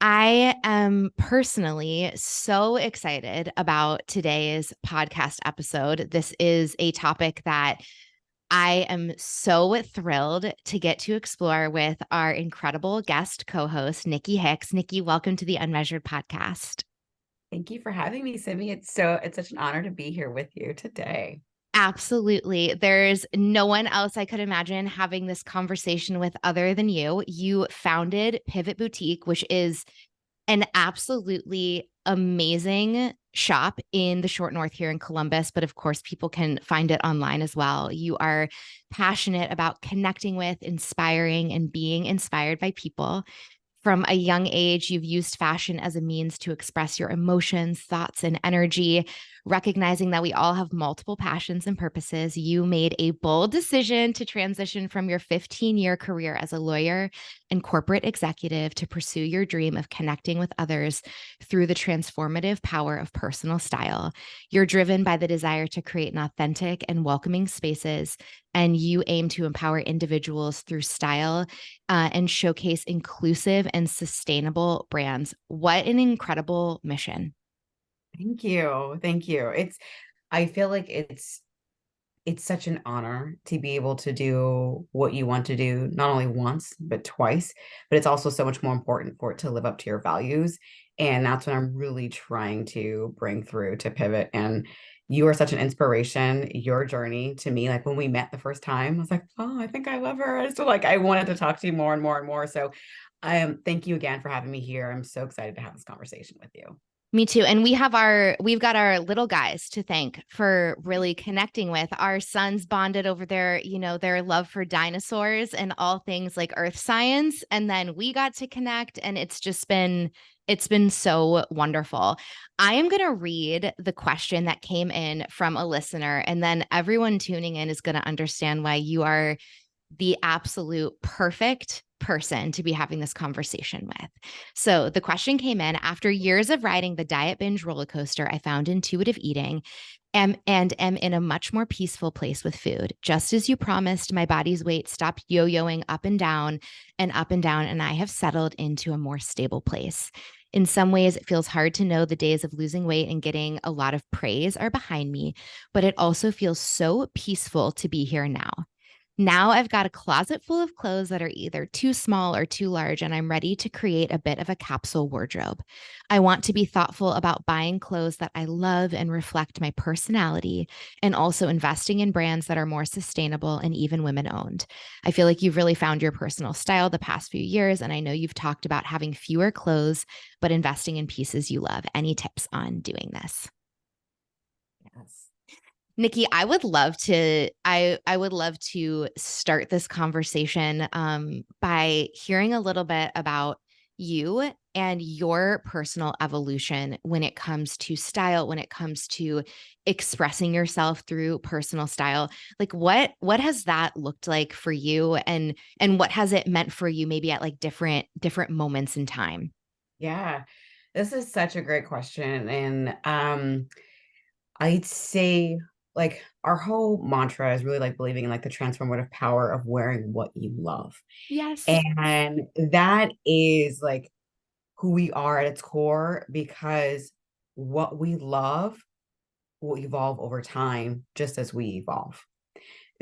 I am personally so excited about today's podcast episode. This is a topic that I am so thrilled to get to explore with our incredible guest co host, Nicci Hicks. Nicci, welcome to the Unmeasured podcast. Thank you for having me, Simi. It's such an honor to be here with you today. Absolutely. There's no one else I could imagine having this conversation with other than you. You founded Pivot Boutique, which is an absolutely amazing shop in the short north here in Columbus, but of course, people can find it online as well. You are passionate about connecting with, inspiring, and being inspired by people. From a young age, you've used fashion as a means to express your emotions, thoughts, and energy. Recognizing that we all have multiple passions and purposes, you made a bold decision to transition from your 15-year career as a lawyer and corporate executive to pursue your dream of connecting with others through the transformative power of personal style. You're driven by the desire to create an authentic and welcoming spaces, and you aim to empower individuals through style and showcase inclusive and sustainable brands. What an incredible mission. Thank you. Thank you. I feel like it's such an honor to be able to do what you want to do, not only once, but twice. But it's also so much more important for it to live up to your values. And that's what I'm really trying to bring through to Pivot. And you are such an inspiration. Your journey to me, like when we met the first time, I was like, oh, I think I love her. So like I wanted to talk to you more and more and more. So thank you again for having me here. I'm so excited to have this conversation with you. Me too. And we've got our little guys to thank for really connecting with. Our sons bonded over their love for dinosaurs and all things like earth science. And then we got to connect and it's been so wonderful. I am going to read the question that came in from a listener, and then everyone tuning in is going to understand why you are the absolute perfect person to be having this conversation with. So the question came in: after years of riding the diet binge roller coaster, I found intuitive eating and am in a much more peaceful place with food. Just as you promised, my body's weight stopped yo-yoing up and down and up and down, and I have settled into a more stable place. In some ways, it feels hard to know the days of losing weight and getting a lot of praise are behind me, but it also feels so peaceful to be here now. Now I've got a closet full of clothes that are either too small or too large, and I'm ready to create a bit of a capsule wardrobe. I want to be thoughtful about buying clothes that I love and reflect my personality, and also investing in brands that are more sustainable and even women owned. I feel like you've really found your personal style the past few years, and I know you've talked about having fewer clothes, but investing in pieces you love. Any tips on doing this? Yes. Nicci, I would love to start this conversation by hearing a little bit about you and your personal evolution when it comes to style, when it comes to expressing yourself through personal style. Like what has that looked like for you, and what has it meant for you maybe at like different moments in time? Yeah. This is such a great question. And I'd say like our whole mantra is really like believing in like the transformative power of wearing what you love. Yes. And that is like who we are at its core because what we love will evolve over time just as we evolve.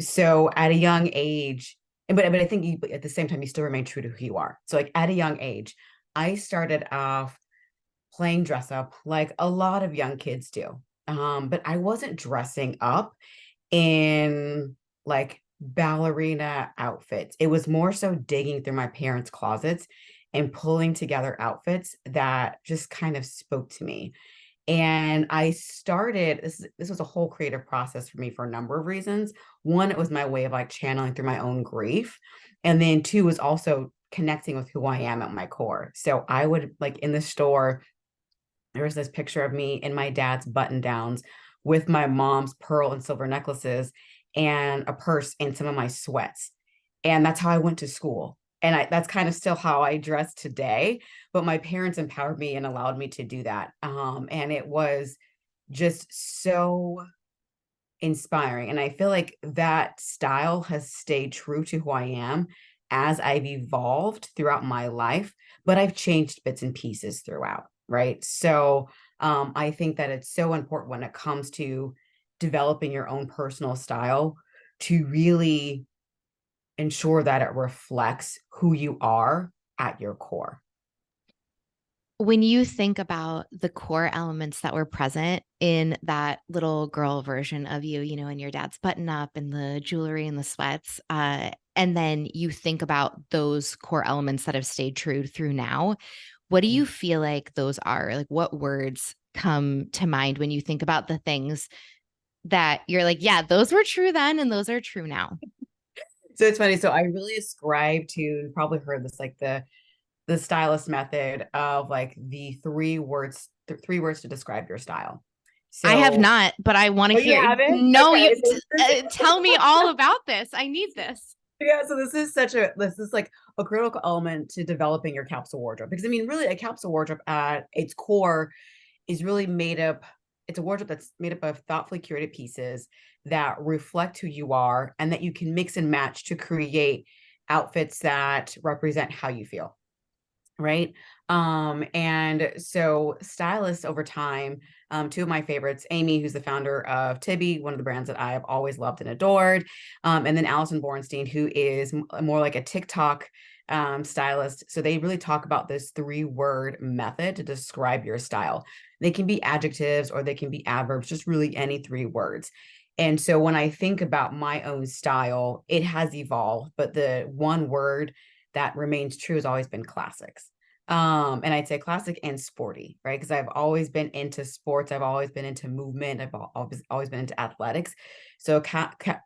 So at a young age, but I think you at the same time you still remain true to who you are. So like at a young age, I started off playing dress up like a lot of young kids do. But I wasn't dressing up in like ballerina outfits. It was more so digging through my parents' closets and pulling together outfits that just kind of spoke to me. And I started this was a whole creative process for me for a number of reasons. One, it was my way of like channeling through my own grief. And then two was also connecting with who I am at my core. So I would like in the store, there was this picture of me in my dad's button downs with my mom's pearl and silver necklaces and a purse and some of my sweats. And that's how I went to school. And that's kind of still how I dress today. But my parents empowered me and allowed me to do that. And it was just so inspiring. And I feel like that style has stayed true to who I am as I've evolved throughout my life, but I've changed bits and pieces throughout, right? So I think that it's so important when it comes to developing your own personal style to really ensure that it reflects who you are at your core. When you think about the core elements that were present in that little girl version of you, in your dad's button up and the jewelry and the sweats, and then you think about those core elements that have stayed true through now, what do you feel like those are? Like, what words come to mind when you think about the things that you're like, yeah, those were true then and those are true now? So it's funny. So I really ascribe to, you probably heard this, like the stylist method of like the three words to describe your style. I have So, not, but I want to oh, you hear. haven't? No, Okay. So tell me all about this. I need this. yeah, so this is like a critical element to developing your capsule wardrobe. Because I mean, really, a capsule wardrobe at its core is really made up, it's a wardrobe that's made up of thoughtfully curated pieces that reflect who you are and that you can mix and match to create outfits that represent how you feel. Right. And so stylists over time, two of my favorites, Amy, who's the founder of Tibby, one of the brands that I have always loved and adored, and then Allison Bornstein, who is more like a TikTok stylist. So they really talk about this 3-word method to describe your style. They can be adjectives or they can be adverbs, just really any 3 words. And so when I think about my own style, it has evolved, but the one word that remains true has always been classics. And I'd say classic and sporty, right? Because I've always been into sports. I've always been into movement. I've always been into athletics. So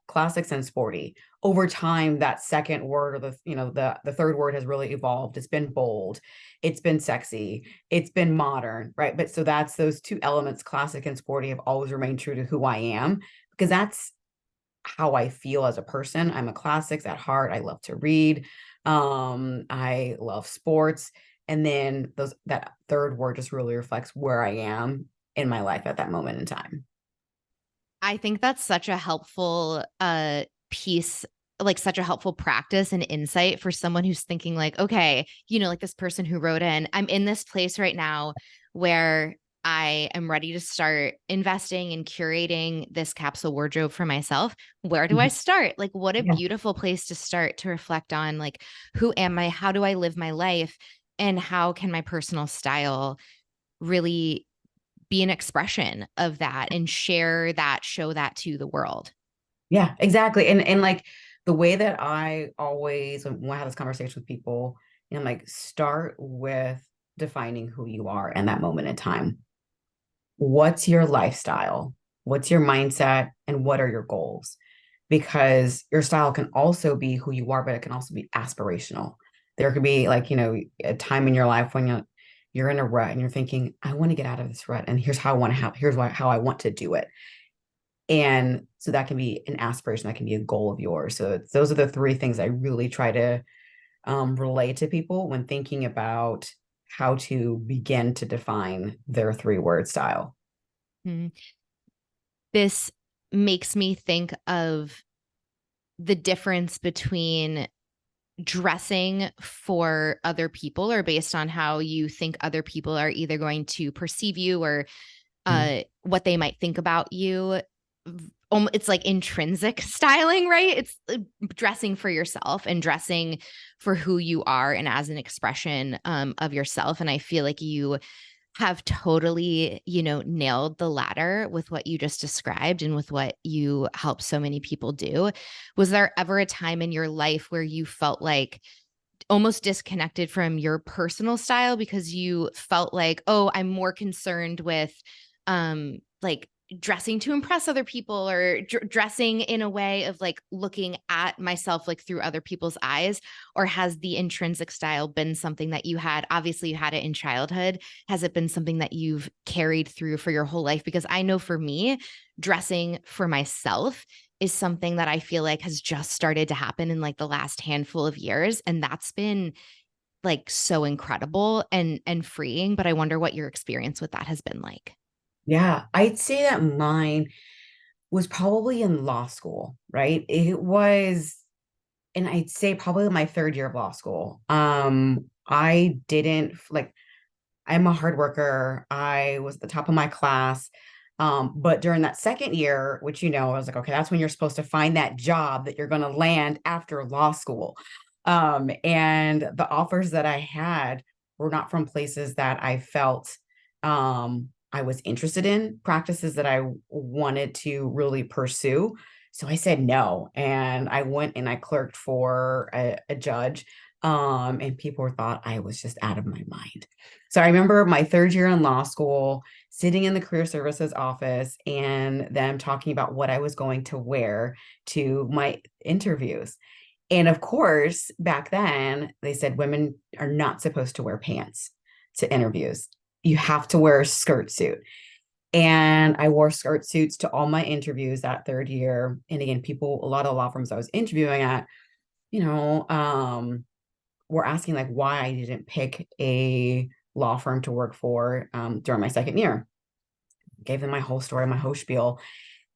classics and sporty. Over time, that second word or the third word has really evolved. It's been bold, it's been sexy, it's been modern, right? But so that's those 2 elements, classic and sporty, have always remained true to who I am because that's how I feel as a person. I'm a classics at heart. I love to read. I love sports. And then that third word just really reflects where I am in my life at that moment in time. I think that's such a helpful piece, like such a helpful practice and insight for someone who's thinking like, okay, like this person who wrote in, I'm in this place right now where I am ready to start investing and curating this capsule wardrobe for myself. Where do I Mhm. start? Like, what a Yeah. beautiful place to start to reflect on, like, who am I? How do I live my life? And how can my personal style really be an expression of that and share that, show that to the world? Yeah, exactly. And like the way that I always, when I have this conversation with people, I'm like, start with defining who you are in that moment in time. What's your lifestyle? What's your mindset? And what are your goals? Because your style can also be who you are, but it can also be aspirational. There could be like, a time in your life when you're in a rut and you're thinking, I want to get out of this rut. And here's how I want to have, here's how I want to do it. And so that can be an aspiration, that can be a goal of yours. So those are the 3 things I really try to relay to people when thinking about how to begin to define their 3-word style. Mm. This makes me think of the difference between dressing for other people or based on how you think other people are either going to perceive you or Mm. what they might think about you. It's like intrinsic styling, right? It's dressing for yourself and dressing for who you are and as an expression of yourself. And I feel like you have totally, nailed the latter with what you just described and with what you help so many people do. Was there ever a time in your life where you felt like almost disconnected from your personal style because you felt like, oh, I'm more concerned with like dressing to impress other people or dressing in a way of like looking at myself like through other people's eyes? Or has the intrinsic style been something that you had? Obviously you had it in childhood. Has it been something that you've carried through for your whole life? Because I know for me, dressing for myself is something that I feel like has just started to happen in like the last handful of years. And that's been like so incredible and freeing. But I wonder what your experience with that has been like. Yeah, I'd say that mine was probably in law school, right? It was and I'd say probably my third year of law school. I didn't like, I'm a hard worker. I was at the top of my class. But during that second year, which, I was like, okay, that's when you're supposed to find that job that you're going to land after law school. And the offers that I had were not from places that I felt I was interested in, practices that I wanted to really pursue. So I said no. And I went and I clerked for a judge. And people thought I was just out of my mind. So I remember my third year in law school, sitting in the career services office and them talking about what I was going to wear to my interviews. And of course, back then, they said women are not supposed to wear pants to interviews. You have to wear a skirt suit. And I wore skirt suits to all my interviews that third year. And again, a lot of law firms I was interviewing at, you know, were asking like why I didn't pick a law firm to work for during my second year. Gave them my whole story, my whole spiel.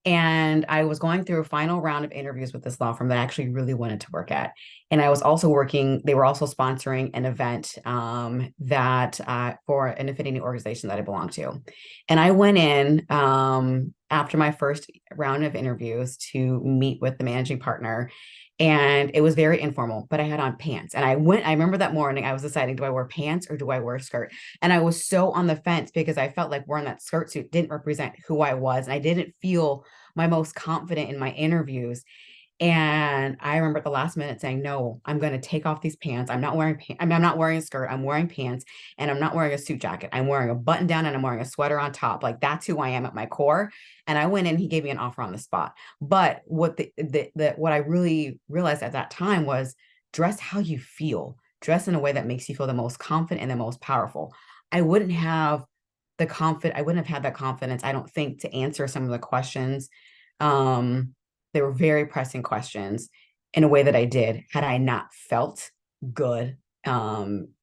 And I was going through a final round of interviews with this law firm that I actually really wanted to work at. And I was also they were also sponsoring an event that for an affinity organization that I belong to. And I went in after my first round of interviews to meet with the managing partner. And it was very informal, but I had on pants. And I remember that morning, I was deciding, do I wear pants or do I wear a skirt? And I was so on the fence because I felt like wearing that skirt suit didn't represent who I was. And I didn't feel my most confident in my interviews. And I remember at the last minute saying, no, I'm going to take off these pants. I'm not wearing pants. I'm not wearing a skirt. I'm wearing pants, and I'm not wearing a suit jacket. I'm wearing a button down and I'm wearing a sweater on top. Like that's who I am at my core. And I went in, he gave me an offer on the spot. But what I really realized at that time was dress how you feel, dress in a way that makes you feel the most confident and the most powerful. I wouldn't have I wouldn't have had that confidence, I don't think, to answer some of the questions. They were very pressing questions in a way that I did had I not felt good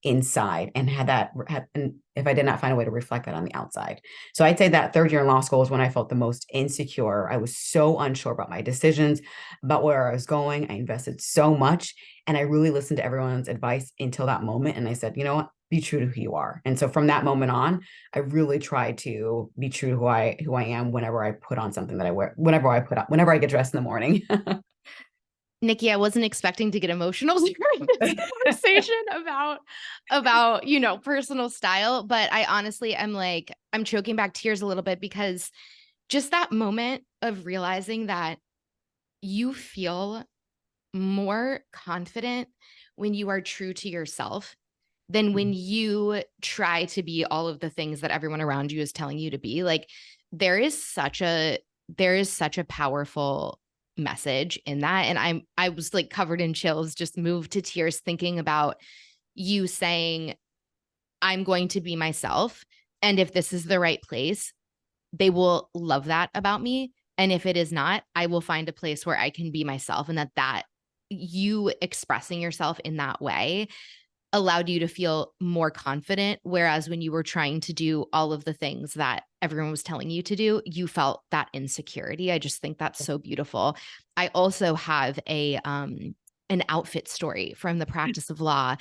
inside and and if I did not find a way to reflect that on the outside. So I'd say that third year in law school is when I felt the most insecure. I was so unsure about my decisions, about where I was going. I invested so much and I really listened to everyone's advice until that moment. And I said, you know what? Be true to who you are. And so from that moment on, I really try to be true to who I am whenever I put on something that I wear, whenever I get dressed in the morning. Nicci, I wasn't expecting to get emotional during this conversation about, personal style, but I honestly I'm choking back tears a little bit because just that moment of realizing that you feel more confident when you are true to yourself than when you try to be all of the things that everyone around you is telling you to be. Like there is such a powerful message in that. And I was like covered in chills, just moved to tears thinking about you saying, I'm going to be myself. And if this is the right place, they will love that about me. And if it is not, I will find a place where I can be myself. And that you expressing yourself in that way allowed you to feel more confident. Whereas when you were trying to do all of the things that everyone was telling you to do, you felt that insecurity. I just think that's so beautiful. I also have an outfit story from the practice of law.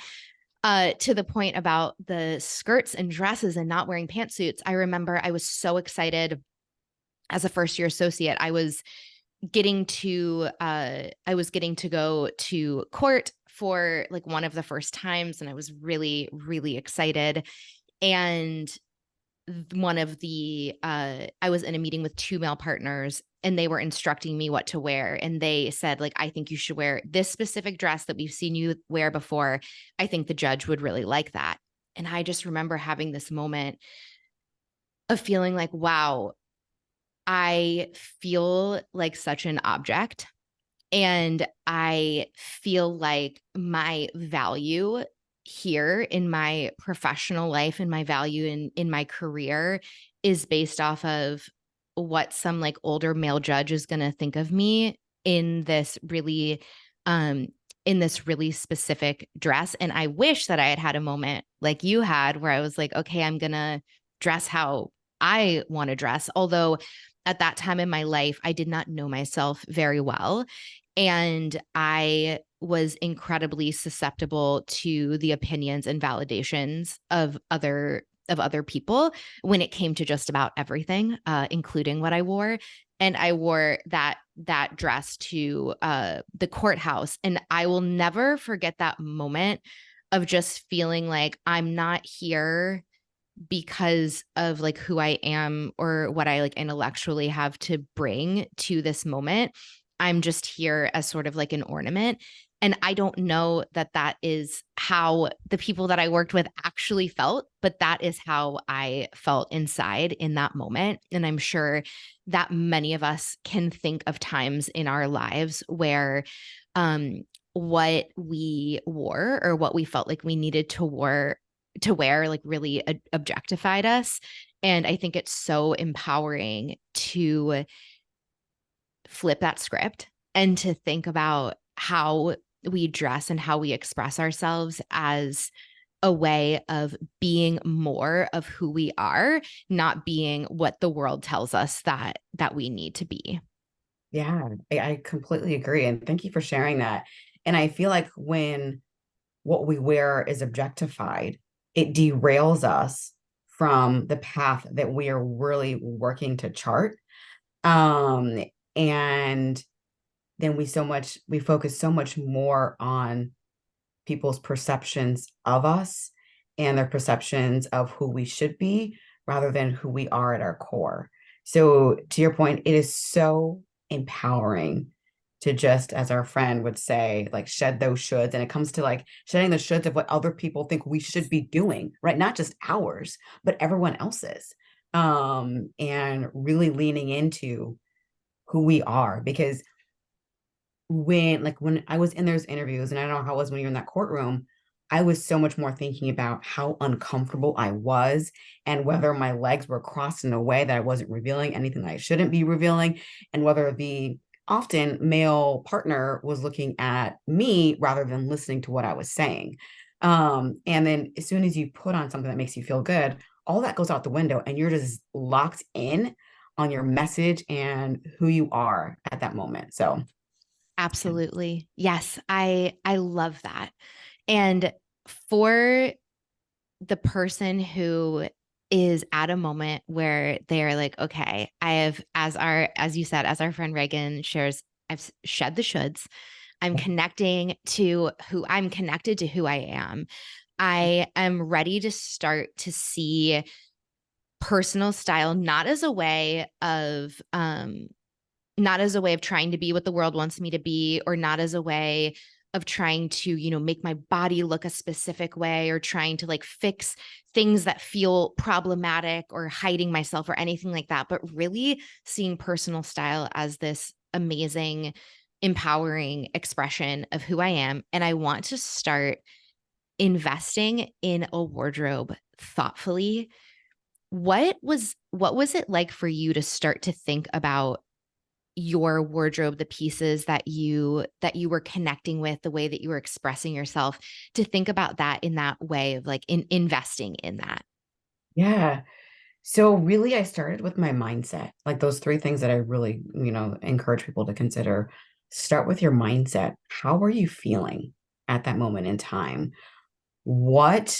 To the point about the skirts and dresses and not wearing pantsuits. I remember I was so excited as a first year associate. I was getting to go to court for like one of the first times, and I was really, really excited. And I was in a meeting with two male partners and they were instructing me what to wear. And they said, like, I think you should wear this specific dress that we've seen you wear before. I think the judge would really like that. And I just remember having this moment of feeling like, wow, I feel like such an object. And I feel like my value here in my professional life and my value in my career is based off of what some like older male judge is going to think of me in this really um specific dress. And I wish that I had had a moment like you had where I was like, okay, I'm going to dress how I want to dress. Although at that time in my life, I did not know myself very well. And I was incredibly susceptible to the opinions and validations of other people when it came to just about everything, including what I wore. And I wore that dress to the courthouse, and I will never forget that moment of just feeling like I'm not here because of like who I am or what I like intellectually have to bring to this moment. I'm just here as sort of like an ornament. And I don't know that that is how the people that I worked with actually felt, but that is how I felt inside in that moment. And I'm sure that many of us can think of times in our lives where what we wore or what we felt like we needed to wear like really objectified us. And I think it's so empowering to flip that script and to think about how we dress and how we express ourselves as a way of being more of who we are, not being what the world tells us that we need to be. Yeah, I completely agree. And thank you for sharing that. And I feel like when what we wear is objectified, it derails us from the path that we are really working to chart. Um, and then we focus so much more on people's perceptions of us and their perceptions of who we should be rather than who we are at our core. So, to your point, it is so empowering to just, as our friend would say, like shed those shoulds. And it comes to like shedding the shoulds of what other people think we should be doing, right? Not just ours, but everyone else's. And really leaning into who we are because when I was in those interviews, and I don't know how it was when you're in that courtroom, I was so much more thinking about how uncomfortable I was and whether my legs were crossed in a way that I wasn't revealing anything that I shouldn't be revealing, and whether the often male partner was looking at me rather than listening to what I was saying. And then as soon as you put on something that makes you feel good, all that goes out the window and you're just locked in on your message and who you are at that moment. So yeah. Absolutely. Yes, I love that. And for the person who is at a moment where they're like, okay, I have, as you said, as our friend Reagan shares, I've shed the shoulds. I'm connected to who I am. I am ready to start to see personal style not as a way of trying to be what the world wants me to be, or not as a way of trying to, make my body look a specific way, or trying to like fix things that feel problematic or hiding myself or anything like that, but really seeing personal style as this amazing, empowering expression of who I am. And I want to start investing in a wardrobe thoughtfully. What was it like for you to start to think about your wardrobe, the pieces that you were connecting with, the way that you were expressing yourself, to think about that in that way of like investing in that? Yeah. So really I started with my mindset. Like those three things that I really, encourage people to consider. Start with your mindset. How are you feeling at that moment in time? What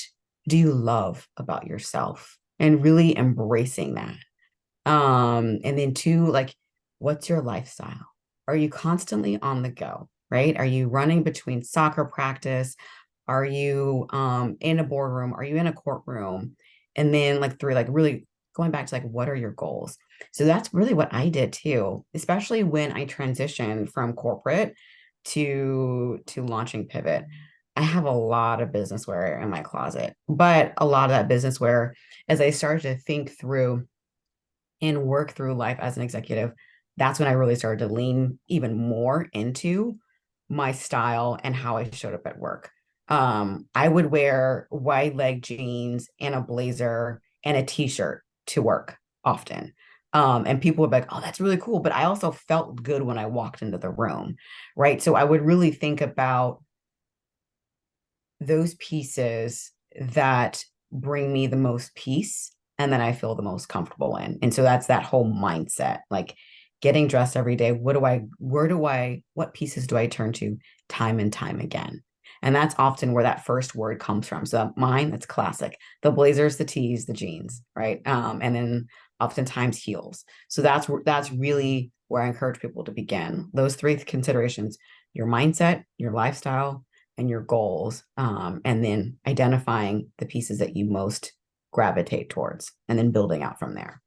do you love about yourself? And really embracing that. And then two, like, what's your lifestyle? Are you constantly on the go, right? Are you running between soccer practice? Are you in a boardroom? Are you in a courtroom? And then like three, like really going back to like what are your goals? So that's really what I did too, especially when I transitioned from corporate to launching Pivot. I have a lot of business wear in my closet, but a lot of that business wear, as I started to think through and work through life as an executive, that's when I really started to lean even more into my style and how I showed up at work. I would wear wide leg jeans and a blazer and a t-shirt to work often. And people would be like, oh, that's really cool. But I also felt good when I walked into the room, right? So I would really think about those pieces that bring me the most peace and that I feel the most comfortable in. And so that's that whole mindset. Like getting dressed every day. What pieces do I turn to time and time again? And that's often where that first word comes from. So mine, that's classic. The blazers, the tees, the jeans, right? And then oftentimes heels. So that's really where I encourage people to begin. Those three considerations: your mindset, your lifestyle, and your goals, and then identifying the pieces that you most gravitate towards, and then building out from there.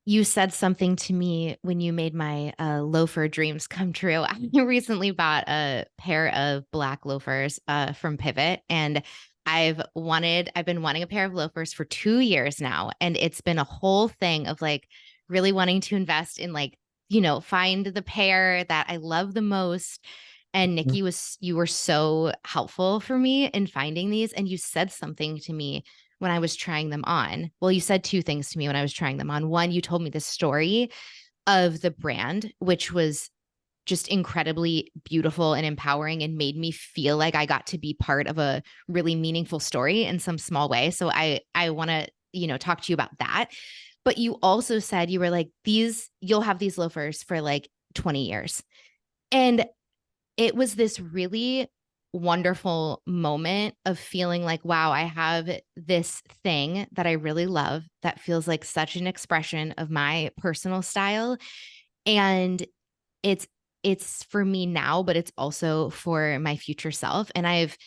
You said something to me when you made my loafer dreams come true. I recently bought a pair of black loafers from Pivot, and I've been wanting a pair of loafers for 2 years now. And it's been a whole thing of like really wanting to invest in like, find the pair that I love the most. And Nicci, you were so helpful for me in finding these. And you said something to me when I was trying them on. Well, you said two things to me when I was trying them on. One, you told me the story of the brand, which was just incredibly beautiful and empowering and made me feel like I got to be part of a really meaningful story in some small way. So I want to, talk to you about that. But you also said you were like, you'll have these loafers for like 20 years. And it was this really wonderful moment of feeling like, wow, I have this thing that I really love that feels like such an expression of my personal style. And it's it's for me now, but it's also for my future self. And I've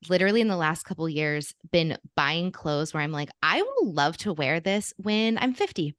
literally in the last couple of years been buying clothes where I'm like, I will love to wear this when I'm 50.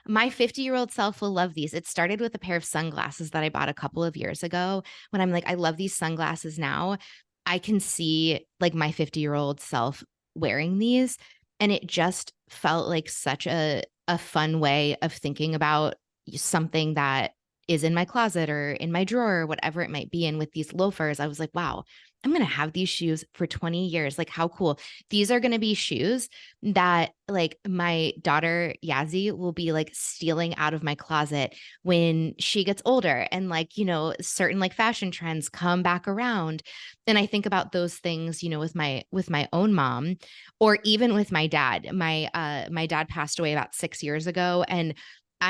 My 50-year-old self will love these. It started with a pair of sunglasses that I bought a couple of years ago when I'm like, I love these sunglasses now. I can see like my 50-year-old self wearing these. And it just felt like such a fun way of thinking about something that is in my closet or in my drawer or whatever it might be. And with these loafers, I was like, wow, I'm going to have these shoes for 20 years. Like, how cool. These are going to be shoes that like my daughter Yazzie will be like stealing out of my closet when she gets older and like, certain like fashion trends come back around. And I think about those things, with my own mom or even with my dad. My dad passed away about 6 years ago, and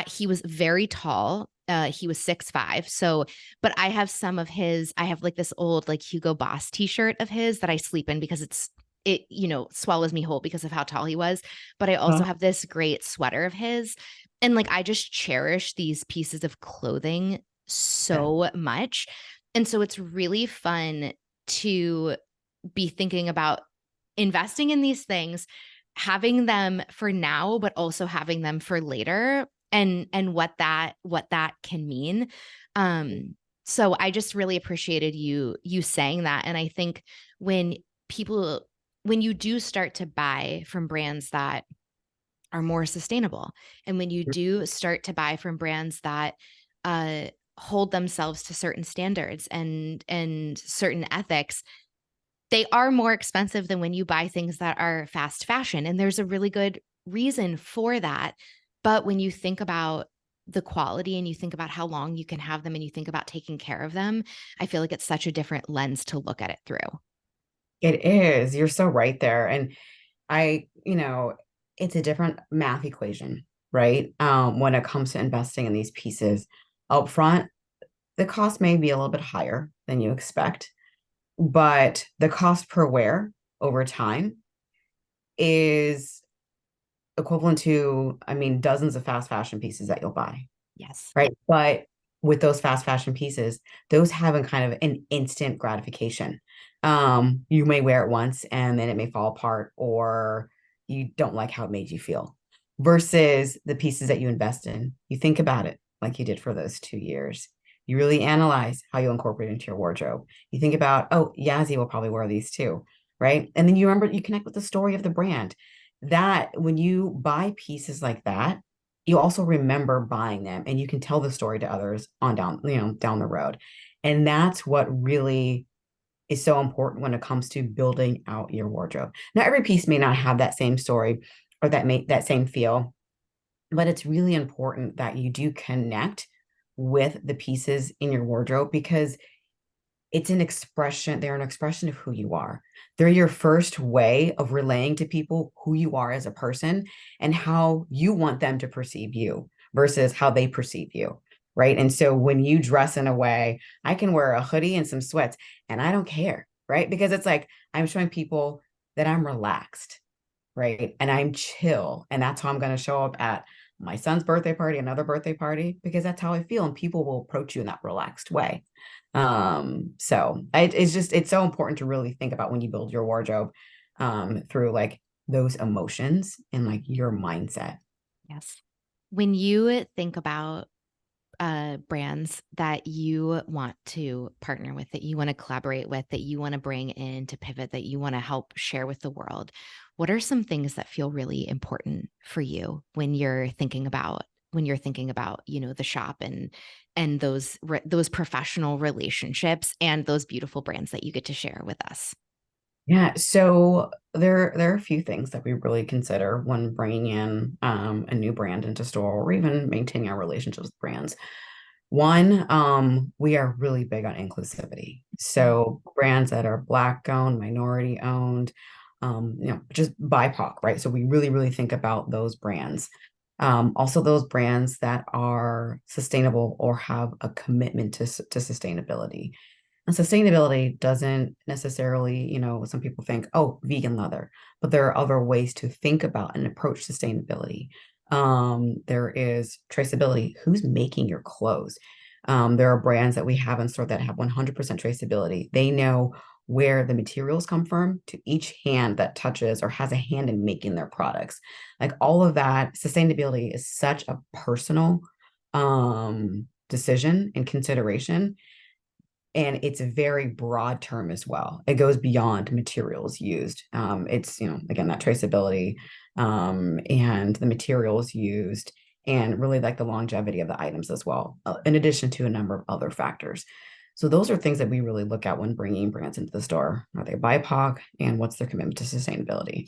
he was very tall. He was 6'5". So, but I have some of his, I have like this old like Hugo Boss t-shirt of his that I sleep in because it swallows me whole because of how tall he was. But I also Huh? have this great sweater of his. And like I just cherish these pieces of clothing Yeah. so much. And so it's really fun to be thinking about investing in these things, having them for now, but also having them for later, and what that can mean. Um, so I just really appreciated you saying that. And I think when people when you do start to buy from brands that are more sustainable, and when you do start to buy from brands that uh hold themselves to certain standards and certain ethics, they are more expensive than when you buy things that are fast fashion. And there's a really good reason for that. But when you think about the quality and you think about how long you can have them and you think about taking care of them, I feel like it's such a different lens to look at it through. It is. You're so right there. And it's a different math equation, right? When it comes to investing in these pieces upfront, the cost may be a little bit higher than you expect, but the cost per wear over time is equivalent to, I mean, dozens of fast fashion pieces that you'll buy, Yes. right? But with those fast fashion pieces, those have a kind of an instant gratification. You may wear it once and then it may fall apart, or you don't like how it made you feel. Versus the pieces that you invest in, you think about it like you did for those 2 years. You really analyze how you incorporate it into your wardrobe. You think about, oh, Yazzie will probably wear these too, right? And then you remember, you connect with the story of the brand. That when you buy pieces like that, you also remember buying them, and you can tell the story to others on down the road. And that's what really is so important when it comes to building out your wardrobe. Now, every piece may not have that same story or that same feel, but it's really important that you do connect with the pieces in your wardrobe, because they're an expression of who you are. They're your first way of relaying to people who you are as a person and how you want them to perceive you versus how they perceive you. right? And so when you dress in a way, I can wear a hoodie and some sweats and I don't care, right? Because it's like I'm showing people that I'm relaxed, right? And I'm chill. And that's how I'm going to show up at my son's birthday party, another birthday party, because that's how I feel. And people will approach you in that relaxed way. It's so important to really think about when you build your wardrobe through like those emotions and like your mindset. Yes. When you think about brands that you want to partner with, that you want to collaborate with, that you want to bring in to pivot, that you want to help share with the world, what are some things that feel really important for you when you're thinking about the shop and those professional relationships and those beautiful brands that you get to share with us? Yeah, so there are a few things that we really consider when bringing in a new brand into store or even maintaining our relationships with brands. One, we are really big on inclusivity. Mm. So brands that are Black owned, minority owned, just BIPOC, right? So we really, really think about those brands. Also, those brands that are sustainable or have a commitment to sustainability. And sustainability doesn't necessarily, some people think, oh, vegan leather, but there are other ways to think about and approach sustainability. There is traceability. Who's making your clothes? There are brands that we have in store that have 100% traceability. They know where the materials come from to each hand that touches or has a hand in making their products. Like all of that, sustainability is such a personal decision and consideration, and it's a very broad term as well. It goes beyond materials used. It's, again, that traceability, and the materials used, and really like the longevity of the items as well, in addition to a number of other factors. So those are things that we really look at when bringing brands into the store. Are they BIPOC, and what's their commitment to sustainability?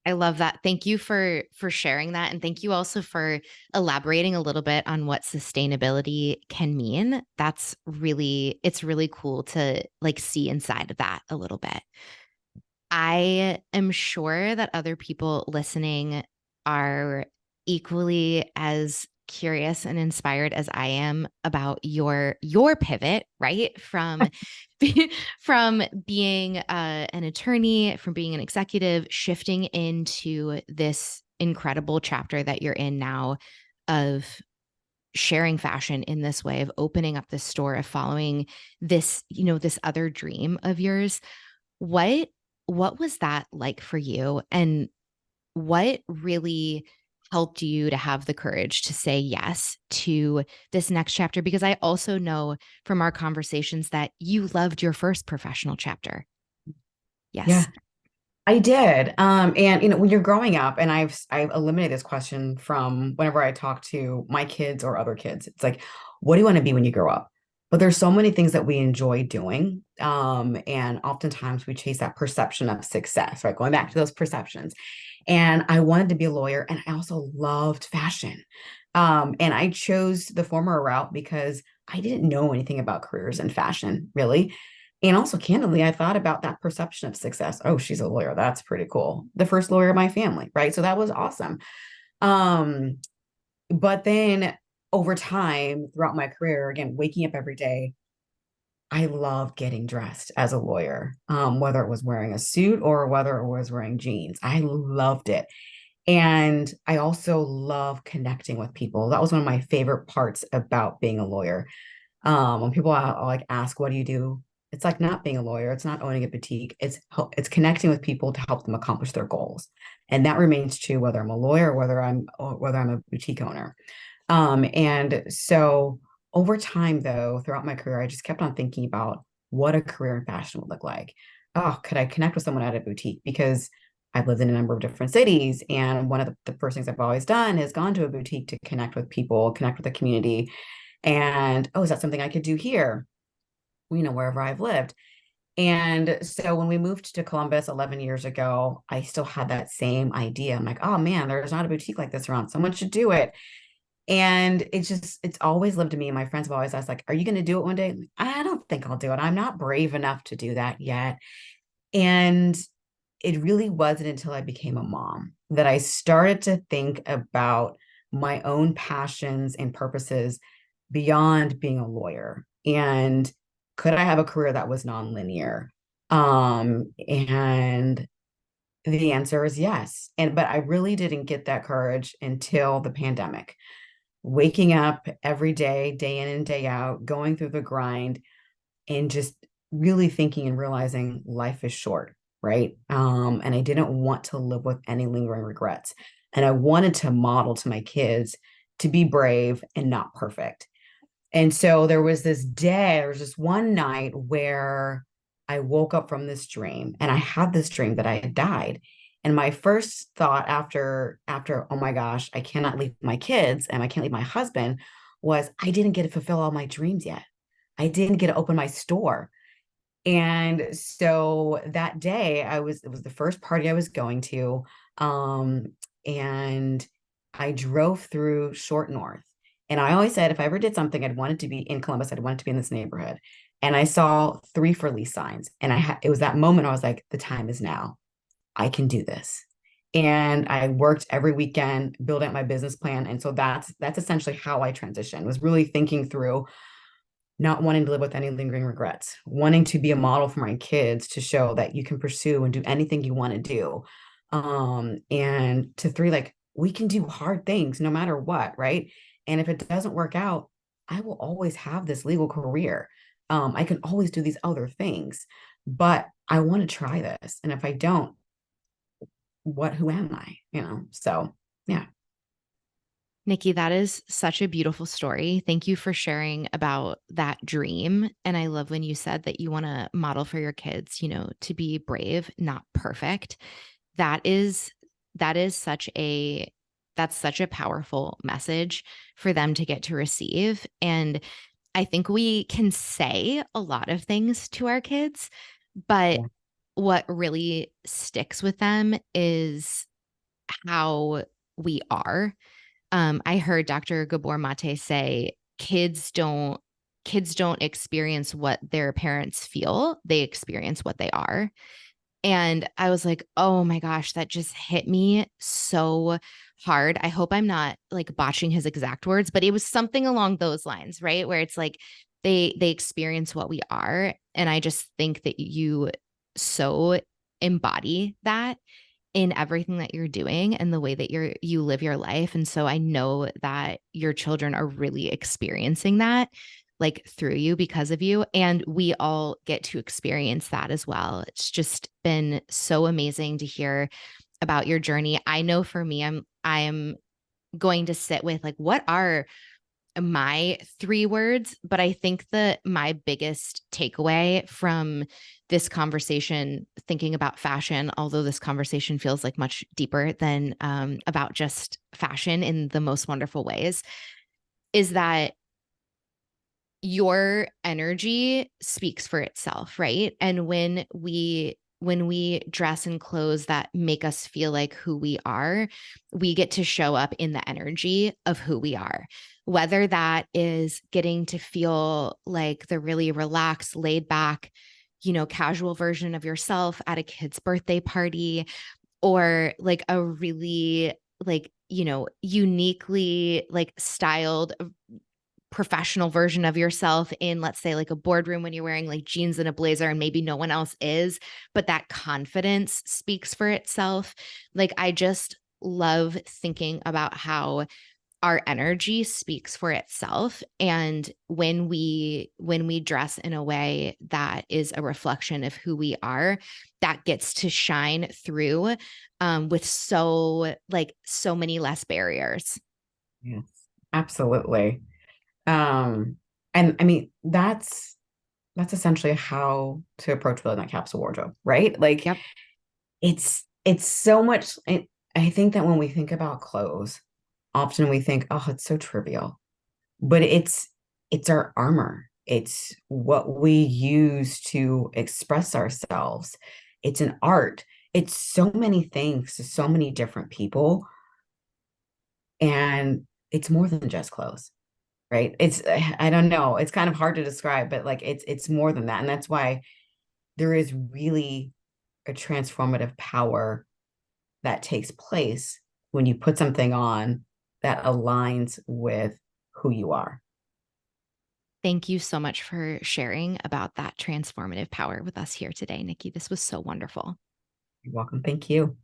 I love that. Thank you for sharing that, and thank you also for elaborating a little bit on what sustainability can mean. It's really cool to like see inside of that a little bit. I am sure that other people listening are equally as curious and inspired as I am about your pivot, right? From from being an attorney, from being an executive, shifting into this incredible chapter that you're in now of sharing fashion in this way, of opening up this store, of following this other dream of yours. What what was that like for you? And what really helped you to have the courage to say yes to this next chapter? Because I also know from our conversations that you loved your first professional chapter. Yeah, Yes. I did. And when you're growing up, and I've eliminated this question from whenever I talk to my kids or other kids. It's like, what do you want to be when you grow up? But there's so many things that we enjoy doing. And oftentimes we chase that perception of success, right? Going back to those perceptions. And I wanted to be a lawyer, and I also loved fashion. And I chose the former route because I didn't know anything about careers in fashion, really. And also, candidly, I thought about that perception of success. Oh, she's a lawyer. That's pretty cool. The first lawyer of my family, right? So that was awesome. Um, but then over time, throughout my career, again, waking up every day, I loved getting dressed as a lawyer, whether it was wearing a suit or whether it was wearing jeans. I loved it. And I also love connecting with people. That was one of my favorite parts about being a lawyer. When people like ask, what do you do? It's like not being a lawyer. It's not owning a boutique. It's connecting with people to help them accomplish their goals. And that remains true whether I'm a lawyer or whether I'm a boutique owner. And so over time, though, throughout my career, I just kept on thinking about what a career in fashion would look like. Oh, could I connect with someone at a boutique? Because I've lived in a number of different cities. And one of the first things I've always done is gone to a boutique to connect with people, connect with the community. And oh, is that something I could do here? Wherever I've lived. And so when we moved to Columbus 11 years ago, I still had that same idea. I'm like, oh man, there's not a boutique like this around. Someone should do it. And it's always lived in me. And my friends have always asked, like, are you going to do it one day? I don't think I'll do it. I'm not brave enough to do that yet. And it really wasn't until I became a mom that I started to think about my own passions and purposes beyond being a lawyer? And could I have a career that was nonlinear? And the answer is yes. But I really didn't get that courage until the pandemic. Waking up every day, day in and day out, going through the grind, and just really thinking and realizing life is short, right? And I didn't want to live with any lingering regrets. And I wanted to model to my kids to be brave and not perfect. And so there was this one night where I woke up from this dream, and I had this dream that I had died. And my first thought after, oh my gosh, I cannot leave my kids and I can't leave my husband, was I didn't get to fulfill all my dreams yet. I didn't get to open my store. And so that day it was the first party I was going to. Um, and I drove through Short North. And I always said if I ever did something, I'd want it to be in Columbus. I'd want it to be in this neighborhood. And I saw 3 for lease signs. And it was that moment I was like, the time is now. I can do this. And I worked every weekend, build out my business plan. And so that's essentially how I transitioned, was really thinking through not wanting to live with any lingering regrets, wanting to be a model for my kids to show that you can pursue and do anything you want to do. And to 3, like, we can do hard things no matter what, right? And if it doesn't work out, I will always have this legal career. I can always do these other things, but I want to try this. And if I don't, who am I? So yeah. Nicci, that is such a beautiful story. Thank you for sharing about that dream. And I love when you said that you want to model for your kids, to be brave, not perfect. That is that is such a that's such a powerful message for them to get to receive. And I think we can say a lot of things to our kids, but Yeah. what really sticks with them is how we are. I heard Dr. Gabor Mate say kids don't experience what their parents feel, they experience what they are. And I was like, oh my gosh, that just hit me so hard. I hope I'm not like botching his exact words, but it was something along those lines, right? Where it's like they experience what we are. And I just think that you so embody that in everything that you're doing and the way that you live your life. And so I know that your children are really experiencing that like through you because of you, and we all get to experience that as well. It's just been so amazing to hear about your journey. I know for me, I'm going to sit with like what are my 3 words, but I think that my biggest takeaway from this conversation, thinking about fashion, although this conversation feels like much deeper than about just fashion in the most wonderful ways, is that your energy speaks for itself, right? And when we dress in clothes that make us feel like who we are, we get to show up in the energy of who we are. Whether that is getting to feel like the really relaxed, laid back, casual version of yourself at a kid's birthday party, or like a really like, uniquely like styled professional version of yourself in, let's say, like a boardroom when you're wearing like jeans and a blazer and maybe no one else is, but that confidence speaks for itself. Like, I just love thinking about how our energy speaks for itself, and when we dress in a way that is a reflection of who we are, that gets to shine through with so many less barriers. Yes, absolutely. Um, and I mean, that's essentially how to approach building that capsule wardrobe, right? Like, Yep. it's so much. I think that when we think about clothes, often we think, oh, it's so trivial, but it's our armor. It's what we use to express ourselves. It's an art. It's so many things to so many different people, and it's more than just clothes, right? I don't know, it's kind of hard to describe, but like it's more than that. And that's why there is really a transformative power that takes place when you put something on that aligns with who you are. Thank you so much for sharing about that transformative power with us here today, Nicci. This was so wonderful. You're welcome. Thank you.